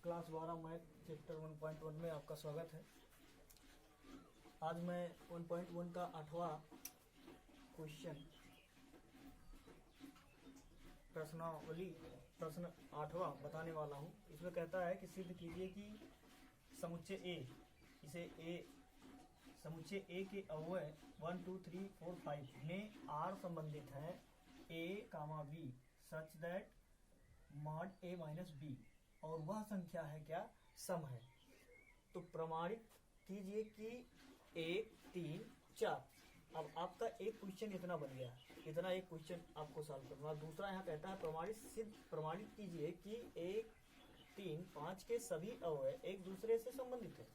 Class 12 math chapter 1.1 में आपका स्वागत है। आज मैं 1.1 का 8वां क्वेश्चन प्रश्न 8वां बताने वाला हूँ। इसमें कहता है कि सिद्ध कीजिए कि समुच्चय ए के अवयव 1 2 3 4 5 में R संबंधित है a, b such that mod a minus b और वह संख्या है क्या, सम है। तो प्रमाणित कीजिए कि 1 3 4। अब आपका एक क्वेश्चन इतना बन गया, इतना एक क्वेश्चन आपको सॉल्व करना। दूसरा यहाँ कहता है प्रमाणित कीजिए कि 1 3 5 के सभी अवयव एक दूसरे से संबंधित है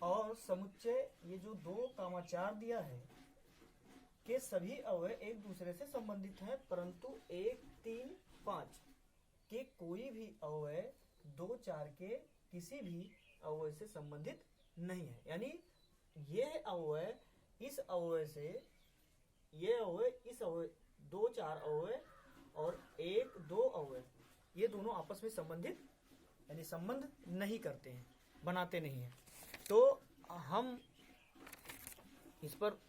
और समुच्चय ये जो 2, 4 दिया है के सभी अवयव एक दूसरे से संबंधित हैं, परंतु 1 3 5 के कोई भी अवयव 2 4 के किसी भी अवयव से संबंधित नहीं है। यानी यह अवयव इस अवयव से, ये अवयव इस अवयव 2 4 अवयव और 1 2 अवयव, ये दोनों आपस में संबंधित यानी संबंध नहीं करते हैं, बनाते नहीं हैं। तो हम इस पर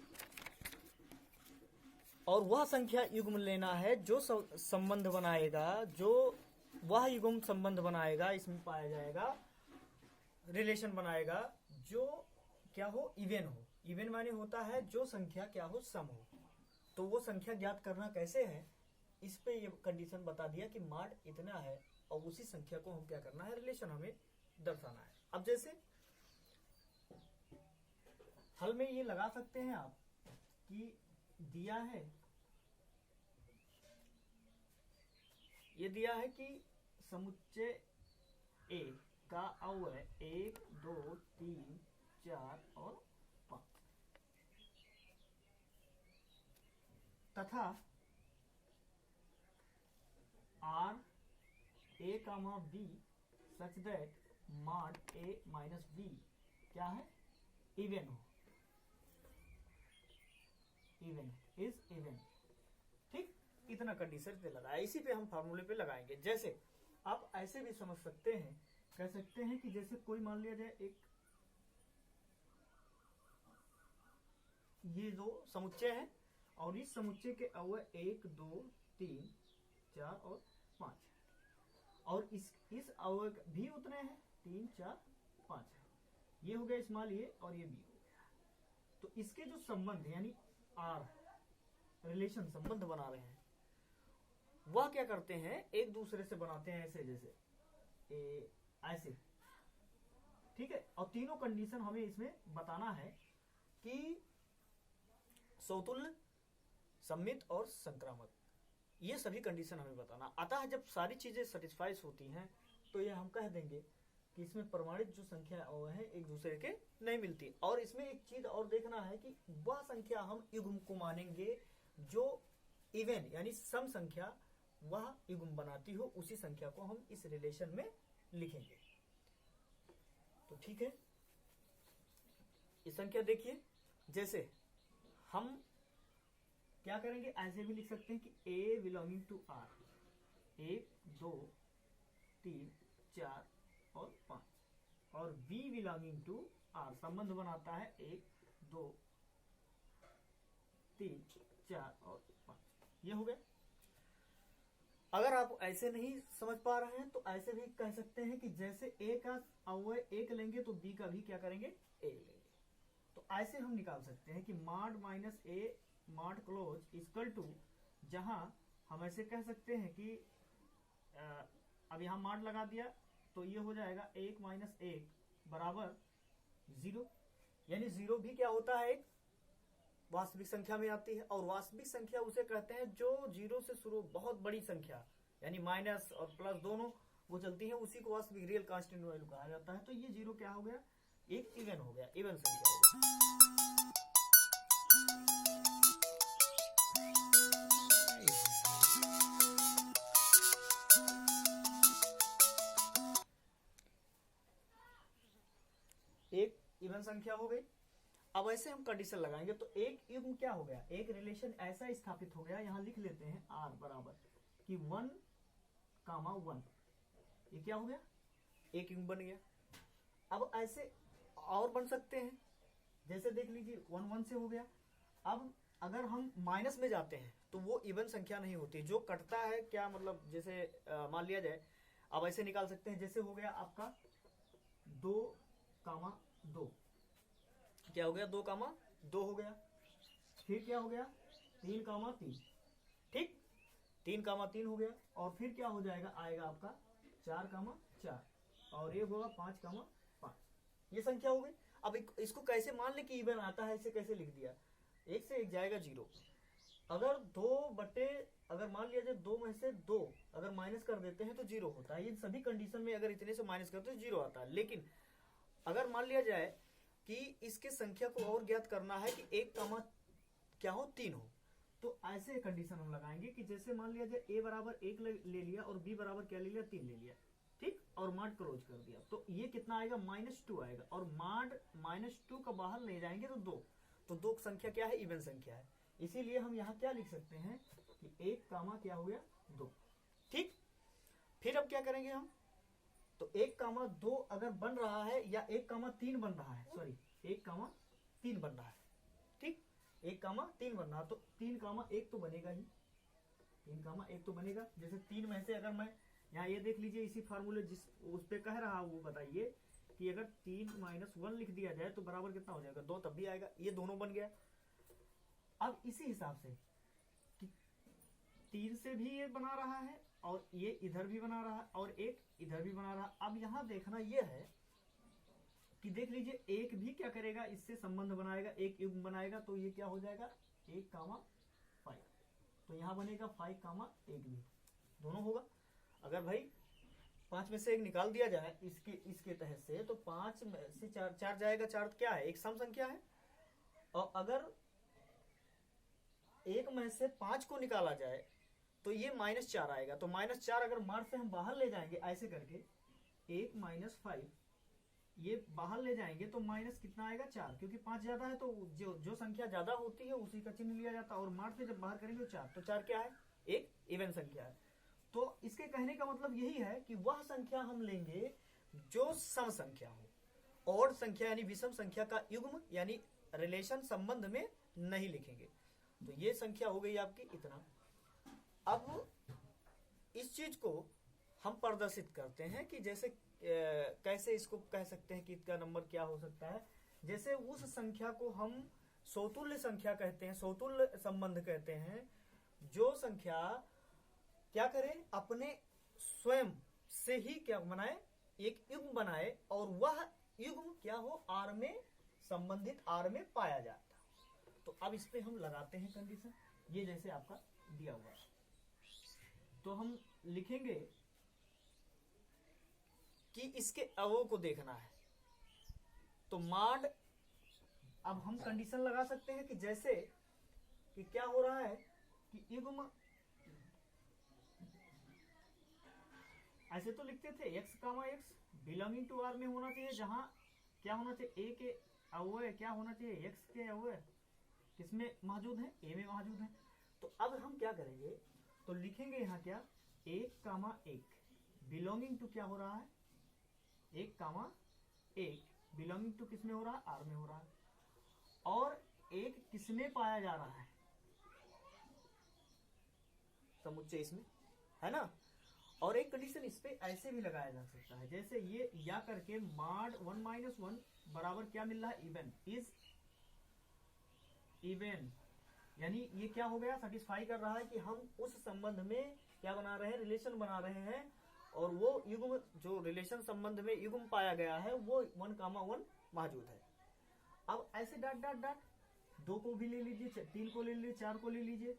और वह संख्या युग्म लेना है जो संबंध बनाएगा, जो वह युग्म संबंध बनाएगा, इसमें पाया जाएगा रिलेशन बनाएगा जो क्या हो, इवन हो। इवन माने होता है जो संख्या क्या हो, सम हो। तो वो संख्या ज्ञात करना कैसे है, इस पे ये कंडीशन बता दिया कि माड इतना है और उसी संख्या को हम क्या करना है, रिलेशन हमें दर्शाना है। अब जैसे हल में ये लगा सकते हैं आप कि दिया है, ये दिया है कि समुच्चय ए का अवयव 1 2 3 4 और 5 तथा R a, b such that mod a minus b क्या है, इवन हो, इवन इज इवन। ठीक, इतना कंडीशन पे लगाया, इसी पे हम फार्मूले पे लगाएंगे। जैसे आप ऐसे भी समझ सकते हैं, कह सकते हैं कि जैसे कोई मान लिया जाए एक ये दो समुच्चय है और इस समुच्चय के अवयव 1 2 3 4 और 5 और इस अवयव भी उतने हैं 3 4 5 है। ये हो गया स्मॉल ए और ये बी हो गया। तो इसके जो संबंध यानी आर रिलेशन संबंध बना रहे हैं, वह क्या करते हैं, एक दूसरे से बनाते हैं ऐसे, जैसे ऐसे। ठीक है, और तीनों कंडीशन हमें इसमें बताना है कि समतुल्य, सममित और संक्रामक, ये सभी कंडीशन हमें बताना। अतः जब सारी चीजें सेटिस्फाइज होती हैं तो ये हम कह देंगे कि इसमें प्रमाणित जो संख्या है एक दूसरे के नहीं मिलती। और इसमें एक चीज और देखना है कि वह संख्या हम युग्म को मानेंगे जो इवन यानी सम संख्या वह युग्म बनाती हो, उसी संख्या को हम इस रिलेशन में लिखेंगे। तो ठीक है, इस संख्या देखिए, जैसे हम क्या करेंगे, ऐसे भी लिख सकते हैं कि a बिलोंगिंग टू r 1 2 3 4 और 5 और b बिलोंगिंग टू r संबंध बनाता है 1 2 3 4 और 5। ये हो गया। अगर आप ऐसे नहीं समझ पा रहे हैं तो ऐसे भी कह सकते हैं कि जैसे a का अवयव 1 लेंगे तो b का भी क्या करेंगे, 1 लेंगे। तो ऐसे हम निकाल सकते हैं कि mod minus a mod close equal to, जहां हम ऐसे कह सकते हैं कि अब यहां मॉड लगा दिया तो ये हो जाएगा 1 माइनस 1 बराबर 0। यानी 0 भी क्या होता है, एक वास्तविक संख्या में आती है और वास्तविक संख्या उसे कहते हैं जो 0 से शुरू बहुत बड़ी संख्या यानी माइनस और प्लस दोनों वो चलती है, उसी को वास्तविक रियल कांस्टेंट वैल्यू कहा जाता है। तो ये 0 क्या हो गया, एक इवन हो गया, इवन संख्या हो गया। एक इवन संख्या हो गई। अब ऐसे हम कंडीशन लगाएंगे तो एक युग्म क्या हो गया, एक रिलेशन ऐसा स्थापित हो गया, यहां लिख लेते हैं r बराबर कि 1 1। ये क्या हो गया, एक युग्म बन गया। अब ऐसे और बन सकते हैं, जैसे देख लीजिए 1 1 से हो गया। अब अगर हम माइनस में जाते हैं तो वो इवन संख्या नहीं होती, जो कटता है क्या मतलब, जैसे मान लिया जाए, अब ऐसे निकाल सकते हैं, जैसे हो गया आपका 2,2, क्या हो गया 2,2 हो गया। फिर क्या हो गया 3,3, ठीक 3,3 हो गया। और फिर क्या हो जाएगा, आएगा आपका 4,4 और ये होगा 5,5। ये संख्या हो गई। अब इसको कैसे मान ले कि इवन आता है, इसे कैसे लिख दिया, 1 से 1 जाएगा 0। अगर 2 बटे, अगर मान लिया जाए 2 में से 2 अगर माइनस कर देते हैं तो 0 होता है। ये सभी कंडीशन में अगर इतने से माइनस करते हैं तो 0 आता है। लेकिन अगर मान लिया जाए कि इसके संख्या को और ज्ञात करना है कि 1 कामा क्या हो 3 हो, तो ऐसे कंडीशन हम लगाएंगे कि जैसे मान लिया जाए a बराबर 1 ले लिया और b बराबर क्या ले लिया 3 ले लिया, ठीक, और माड क्लोज कर दिया, तो ये कितना आएगा -2 आएगा। और माड -2 का बाहर ले जाएंगे तो 2, तो 2 संख्या क्या है, इवन संख्या है। इसीलिए हम यहाँ क्या लिख सकते हैं कि 1 कामा क्या हो गया 2, ठीक। फिर अब क्या करेंगे हम, तो 1,2 अगर बन रहा है या 1,3 बन रहा है, सॉरी 1,3 बन रहा है, ठीक 1,3 बन रहा, तो 3,1 तो बनेगा ही, 3,1 तो बनेगा। जैसे 3 में से अगर मैं यहाँ ये देख लीजिए, इसी फार्मूले जिस उस पे कह रहा वो बताइए कि अगर 3 - 1 लिख दिया जाए तो बराबर कितना हो जाएगा 2, तब भी आएगा। ये दोनों बन गया। अब इसी हिसाब से कि 3 से भी ये बना रहा है और ये इधर भी बना रहा है और एक इधर भी बना रहा है। अब यहाँ देखना ये है कि देख लीजिए एक भी क्या करेगा, इससे संबंध बनाएगा, एक युग्म बनाएगा, तो ये क्या हो जाएगा 1,5, तो यहाँ बनेगा 5,1 भी, दोनों होगा। अगर भाई 5 में से 1 निकाल दिया जाए इसके तहत से, तो 5 में से 4 जाएगा, 4 क्या है एक सम संख्या है। और अगर 1 में से 5 को निकाला जाए तो ये -4 आएगा, तो -4 अगर मार्क से हम बाहर ले जाएंगे ऐसे करके 1 - 5 ये बाहर ले जाएंगे तो माइनस कितना आएगा 4, क्योंकि 5 ज्यादा है तो जो संख्या ज्यादा होती है उसी का चिन्ह लिया जाता है। और मार्क से जब बाहर करेंगे 4, तो 4 क्या है एक इवन संख्या है। तो इसके कहने का मतलब यही है कि वह संख्या हम लेंगे जो सम संख्या हो, और संख्या यानी विषम संख्या का युग्म यानी रिलेशन संबंध में नहीं लिखेंगे। तो ये संख्या हो गई आपकी इतना। अब इस चीज को हम प्रदर्शित करते हैं कि जैसे कैसे इसको कह सकते हैं कि इसका नंबर क्या हो सकता है। जैसे उस संख्या को हम सौतुल्य संख्या कहते हैं, सौतुल्य संबंध कहते हैं, जो संख्या क्या करे अपने स्वयं से ही क्या बनाए एक युग्म बनाए, और वह युग्म क्या हो आर में संबंधित आर में पाया जाता। तो अब इस पे हम लगाते हैं कंडीशन, ये जैसे आपका दिया हुआ है, तो हम लिखेंगे कि इसके अवयव को देखना है। तो माड, अब हम कंडीशन लगा सकते हैं कि जैसे कि क्या हो रहा है कि युग्म ऐसे तो लिखते थे x, बिलोंगिंग टू आर में होना चाहिए, जहां क्या होना चाहिए a के अवयव क्या होना चाहिए x के अवयव किसमें मौजूद है a में मौजूद है। तो अब हम क्या करेंगे, तो लिखेंगे यहाँ क्या 1,1 बिलोंगिंग टू क्या हो रहा है 1,1 बिलोंगिंग टू किसमें हो रहा है आर में हो रहा है, और एक किसमें पाया जा रहा है समुच्चय इसमें है ना। और एक कंडीशन इस पे ऐसे भी लगाया जा सकता है, जैसे ये या करके माड 1 - 1 बराबर क्या मिल रहा है इवन, इज इवन, यानी ये क्या हो गया सेटिस्फाई कर रहा है कि हम उस संबंध में क्या बना रहे हैं रिलेशन बना रहे हैं, और वो युग्म जो रिलेशन संबंध में युग्म पाया गया है वो 1,1 मौजूद है। अब ऐसे डाट डाट डाट 2 को भी ले लीजिए, 3 को ले लीजिए, 4 को ले लीजिए,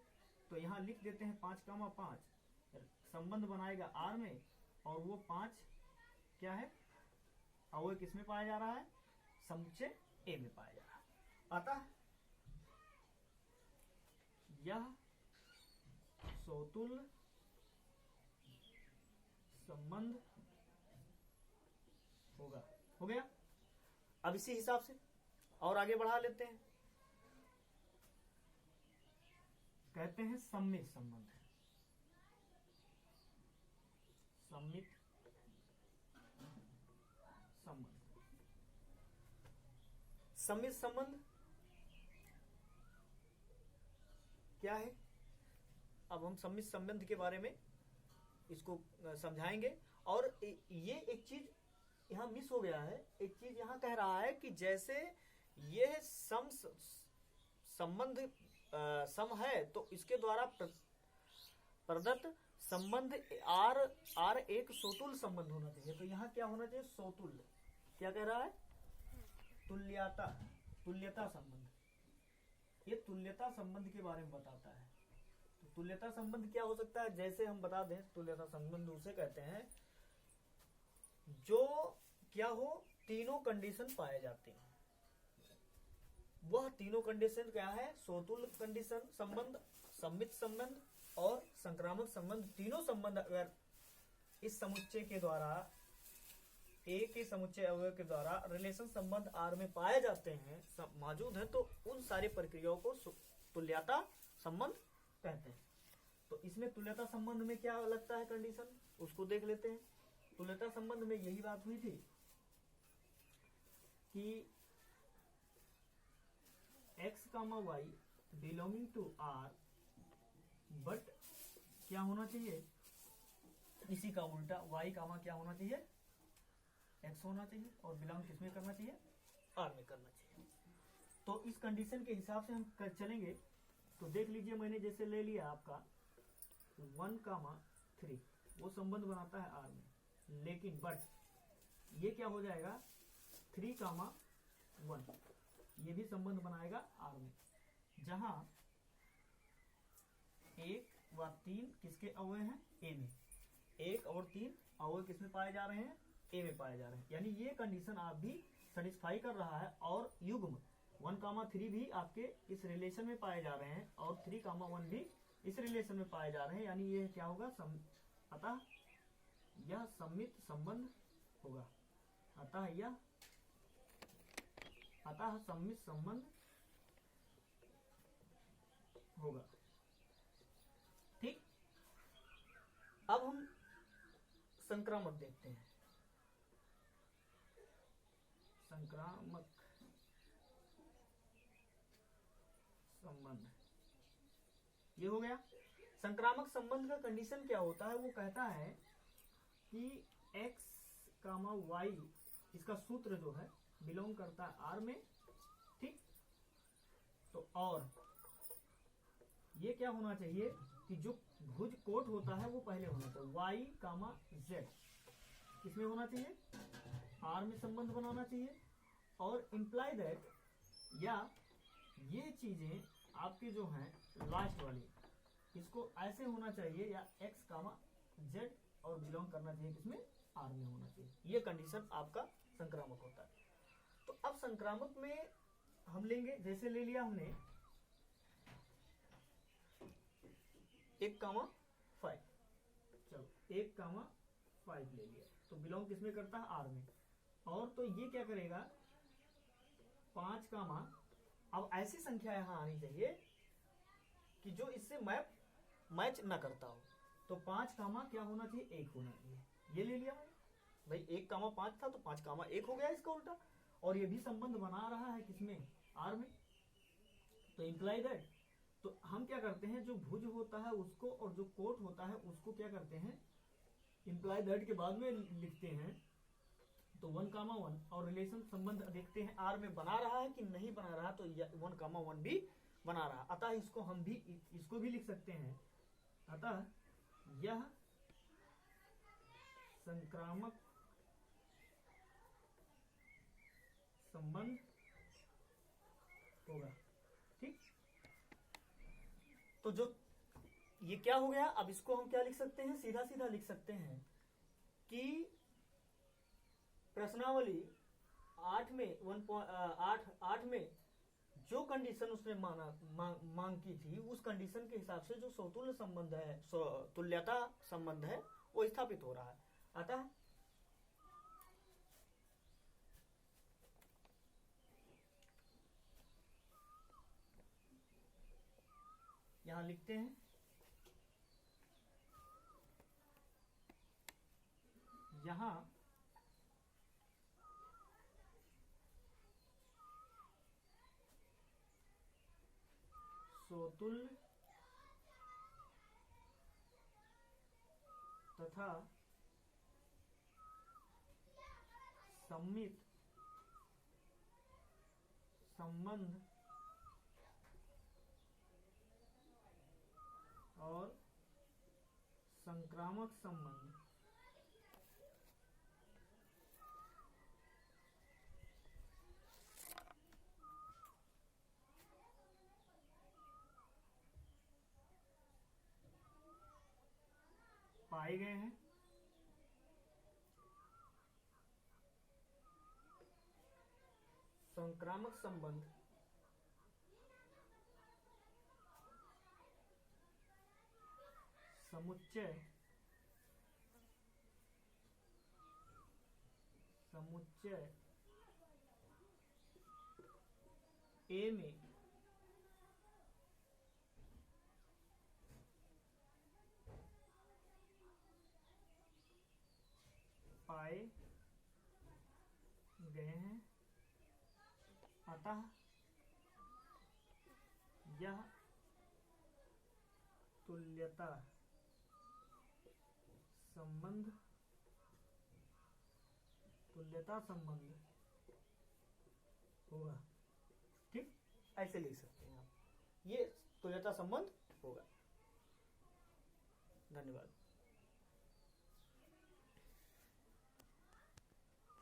तो यहाँ लिख देते हैं 5,5 संबंध बनाएगा आर में, और वो 5 क्या है अवयव किसमें पाया जा रहा है समुच्चय ए में पाया जा रहा है। अतः यह सौतुल्य संबंध होगा। हो गया। अब इसी हिसाब से और आगे बढ़ा लेते हैं, कहते हैं सम्मित संबंध। सम्मित सम्मित संबंध क्या है? अब हम सम्मित संबंध के बारे में इसको समझाएंगे। और ये एक चीज यहाँ मिस हो गया है, एक चीज यहाँ कह रहा है कि जैसे ये संबंध सम है तो इसके द्वारा प्रदत्त संबंध आर एक सोतुल्य संबंध होना चाहिए। तो यहाँ क्या होना चाहिए? सोतुल्य। क्या कह रहा है? तुल्यता संबंध। ये तुल्यता संबंध के बारे में बताता है। तो तुल्यता संबंध क्या हो सकता है? जैसे हम बता दें, तुल्यता संबंध उसे कहते हैं जो क्या हो, तीनों कंडीशन पाए जाते हैं। वह तीनों कंडीशन क्या है? सोतुल्य कंडीशन संबंध, सम्मित संबंध और संक्रामक संबंध। तीनों संबंध अगर इस समुच्चय के द्वारा, ए के समुच्चय अवयव के द्वारा रिलेशन संबंध आर में पाए जाते हैं, मौजूद है, तो उन सारी प्रक्रियाओं को तुल्यता संबंध कहते हैं। तो इसमें तुल्यता संबंध में क्या लगता है कंडीशन, उसको देख लेते हैं। तुल्यता संबंध में यही बात हुई थी कि x, y belonging to r, but क्या होना चाहिए? इसी का उल्टा y, क्या होना चाहिए? x होना चाहिए। और बिलोंग किसमें करना चाहिए? r में करना चाहिए। तो इस कंडीशन के हिसाब से हम चलेंगे। तो देख लीजिए, मैंने जैसे ले लिया आपका 1, 3, वो संबंध बनाता है r में, लेकिन बट ये क्या हो जाएगा? 3, 1, ये भी संबंध बनाएगा r में, जहां 1 व 3 किसके अवयव हैं? a में। 1 और 3 अवयव किसमें पाए जा रहे हैं? a में पाए जा रहे हैं। यानी ये कंडीशन आप भी सेटिस्फाई कर रहा है। और युग्म 1, 3 भी आपके इस रिलेशन में पाए जा रहे हैं और 3, 1 भी इस रिलेशन में पाए जा रहे हैं। यानी ये क्या होगा? अतः यह सम्मित संबंध होगा। अतः सम्मित संबंध होगा। ठीक। अब हम संक्रामक देखते हैं। संक्रामक संबंध ये हो गया। संक्रामक संबंध का कंडीशन क्या होता है? वो कहता है कि x, y इसका सूत्र जो है बिलोंग करता है r में। ठीक। तो और ये क्या होना चाहिए कि जो भुज कोट होता है वो पहले होना चाहिए। y, z किसमें होना चाहिए? r में संबंध बनाना चाहिए। और इम्प्लाई दैट, या ये चीजें आपके जो हैं लास्ट वाली, इसको ऐसे होना चाहिए, या x, z और बिलोंग करना चाहिए किसमें? r में होना चाहिए। ये कंडीशन आपका संक्रामक होता है। तो अब संक्रामक में हम लेंगे, जैसे ले लिया हमने 1, 5, चलो 1, 5 ले लिया, तो बिलोंग किसमें करता है? r में। और तो ये क्या करेगा? 5, अब ऐसी संख्या यहां आनी चाहिए कि जो इससे मैच ना करता हो। तो 5, क्या होना चाहिए? 1 होना चाहिए। ये ले लिया भाई, 1, 5 था तो 5, 1 हो गया इसका उल्टा। और ये भी संबंध बना रहा है किसमें? r में। तो इम्प्लाई दैट, तो हम क्या करते हैं, जो भुज होता है उसको और जो कोट होता है उसको क्या करते हैं? इम्प्लाई दैट के बाद में लिखते हैं। तो 1, 1 और रिलेशन संबंध देखते हैं r में बना रहा है कि नहीं बना रहा। तो 1, 1 भी बना रहा। अतः इसको भी लिख सकते हैं। अतः यह संक्रामक संबंध होगा। ठीक। तो जो ये क्या हो गया? अब इसको हम क्या लिख सकते हैं? सीधा सीधा लिख सकते हैं कि प्रश्नावली 8 में जो कंडीशन उसने मांग की थी, उस कंडीशन के हिसाब से जो सोतुल्य संबंध है, तुल्यता संबंध है, वो स्थापित हो रहा है। अतः यहां लिखते हैं, यहां सोतुल्य तथा सम्मित संबंध और संक्रामक संबंध पाए गए हैं। संक्रामक संबंध समुच्चय ए में पाए गए हैं, अतः यह तुल्यता संबंध होगा। ठीक, ऐसे लिख सकते हैं आप, ये तुल्यता संबंध होगा। धन्यवाद।